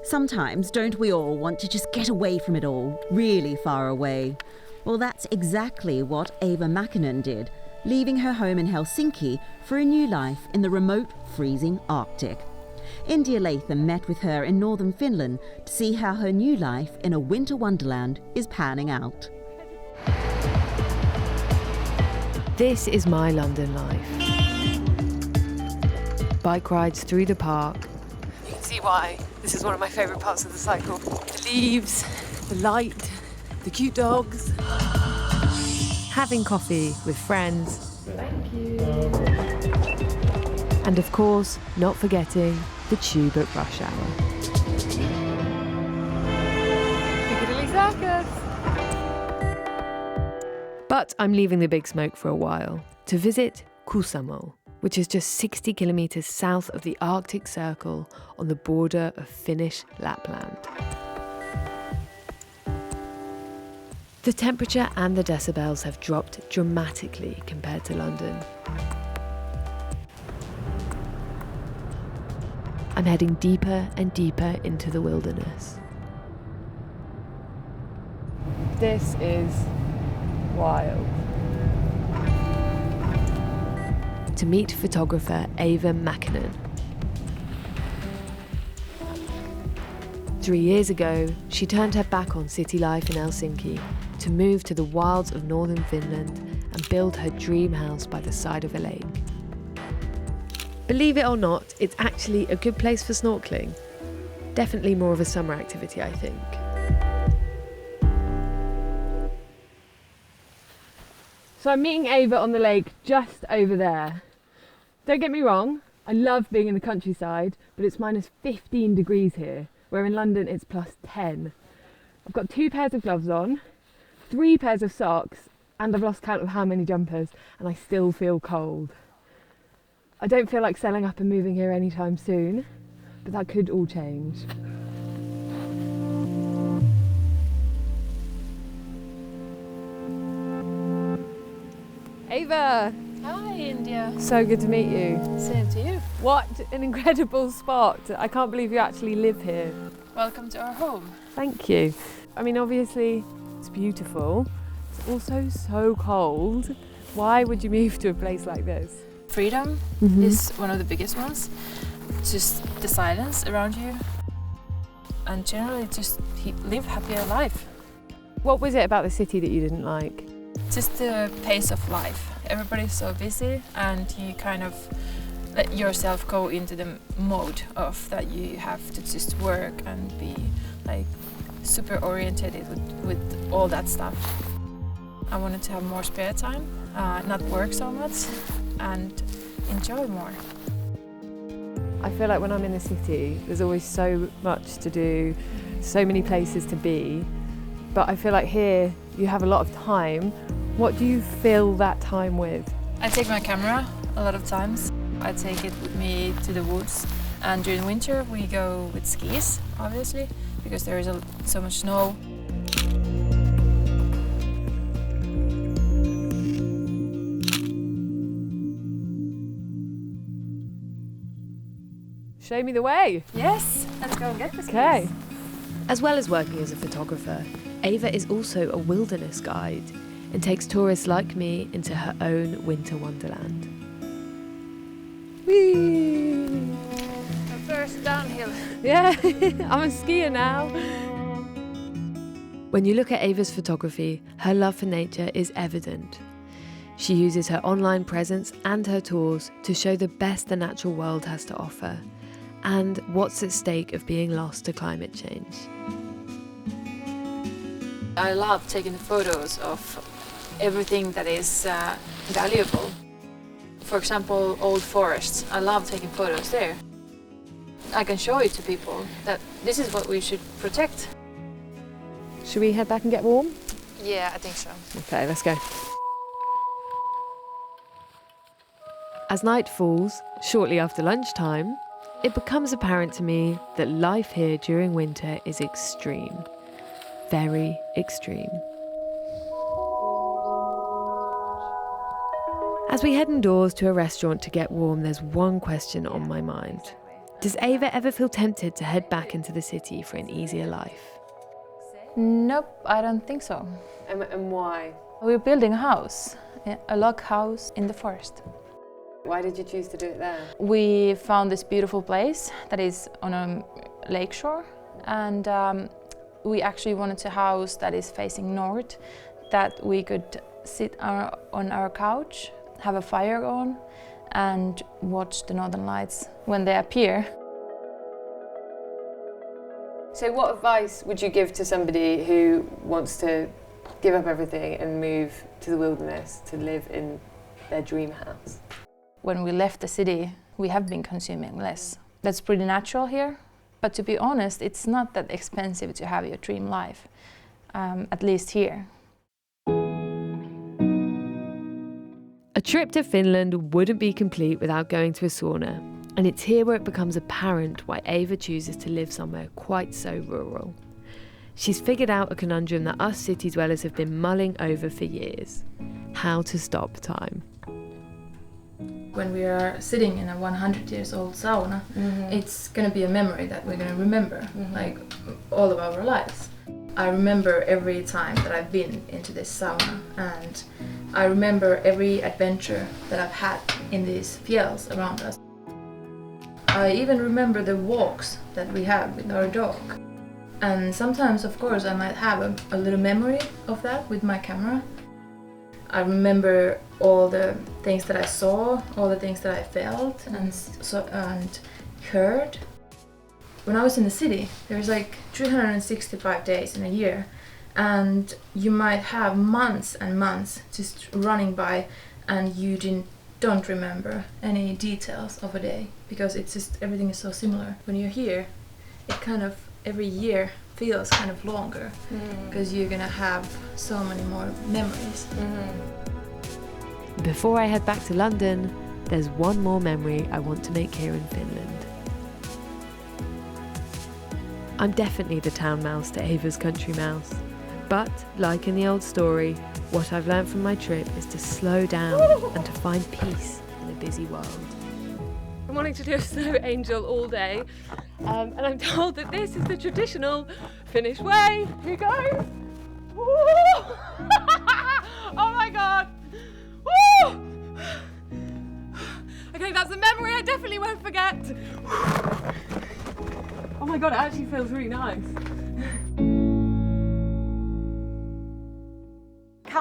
Sometimes, don't we all want to just get away from it all, really far away? Well, that's exactly what Eva Mäkinen did, leaving her home in Helsinki for a new life in the remote, freezing Arctic. India Latham met with her in northern Finland to see how her new life in a winter wonderland is panning out. This is my London life. Bike rides through the park. You can see why this is one of my favourite parts of the cycle. The leaves, the light, the cute dogs. Having coffee with friends. Thank you. And of course, not forgetting the tube at rush hour. Piccadilly Circus! But I'm leaving the big smoke for a while to visit Kuusamo, which is just 60 kilometres south of the Arctic Circle on the border of Finnish Lapland. The temperature and the decibels have dropped dramatically compared to London. I'm heading deeper and deeper into the wilderness. This is wild. To meet photographer Eva Mäkinen. 3 years ago, she turned her back on city life in Helsinki to move to the wilds of northern Finland and build her dream house by the side of a lake. Believe it or not, it's actually a good place for snorkeling. Definitely more of a summer activity, I think. So I'm meeting Eva on the lake just over there. Don't get me wrong, I love being in the countryside, but it's minus 15 degrees here, where in London it's plus 10. I've got 2 pairs of gloves on, 3 pairs of socks, and I've lost count of how many jumpers, and I still feel cold. I don't feel like selling up and moving here anytime soon, but that could all change. Eva! Hi, India. So good to meet you. Same to you. What an incredible spot. I can't believe you actually live here. Welcome to our home. Thank you. I mean, obviously, it's beautiful. It's also so cold. Why would you move to a place like this? Freedom is one of the biggest ones. Just the silence around you. And generally just live happier life. What was it about the city that you didn't like? Just the pace of life. Everybody's so busy and you kind of let yourself go into the mode of that you have to just work and be like super oriented with all that stuff. I wanted to have more spare time, not work so much and enjoy more. I feel like when I'm in the city, there's always so much to do, so many places to be, but I feel like here you have a lot of time. What do you fill that time with? I take my camera a lot of times. I take it with me to the woods, and during winter we go with skis, obviously, because there is so much snow. Show me the way. Yes, let's go and get the skis. Okay. As well as working as a photographer, Eva is also a wilderness guide and takes tourists like me into her own winter wonderland. Whee! The first downhill. Yeah, I'm a skier now. When you look at Eva's photography, her love for nature is evident. She uses her online presence and her tours to show the best the natural world has to offer and what's at stake of being lost to climate change. I love taking photos of everything that is valuable. For example, old forests. I love taking photos there. I can show it to people that this is what we should protect. Should we head back and get warm? Yeah, I think so. Okay, let's go. As night falls, shortly after lunchtime, it becomes apparent to me that life here during winter is extreme. Very extreme. As we head indoors to a restaurant to get warm, there's one question on my mind. Does Eva ever feel tempted to head back into the city for an easier life? Nope, I don't think so. And why? We're building a house, a log house in the forest. Why did you choose to do it there? We found this beautiful place that is on a lakeshore, and we actually wanted a house that is facing north, that we could sit on our couch, have a fire on, and watch the northern lights when they appear. So what advice would you give to somebody who wants to give up everything and move to the wilderness to live in their dream house? When we left the city, we have been consuming less. That's pretty natural here. But to be honest, it's not that expensive to have your dream life, at least here. A trip to Finland wouldn't be complete without going to a sauna. And it's here where it becomes apparent why Eva chooses to live somewhere quite so rural. She's figured out a conundrum that us city dwellers have been mulling over for years: how to stop time. When we are sitting in a 100 years old sauna, it's going to be a memory that we're going to remember, like all of our lives. I remember every time that I've been into this sauna, and I remember every adventure that I've had in these fjälls around us. I even remember the walks that we have with our dog. And sometimes, of course, I might have a little memory of that with my camera. I remember all the things that I saw, all the things that I felt and heard. When I was in the city, there's like 365 days in a year, and you might have months and months just running by, and you don't remember any details of a day, because it's just everything is so similar. When you're here, it kind of every year feels kind of longer, because you're gonna have so many more memories. Before I head back to London, there's one more memory I want to make here in Finland. I'm definitely the town mouse to Eva's country mouse. But, like in the old story, what I've learned from my trip is to slow down and to find peace in a busy world. I'm wanting to do a snow angel all day, and I'm told that this is the traditional Finnish way. Here we go. Woo! Oh my god! Woo! Okay, that's a memory I definitely won't forget. Oh my god, it actually feels really nice.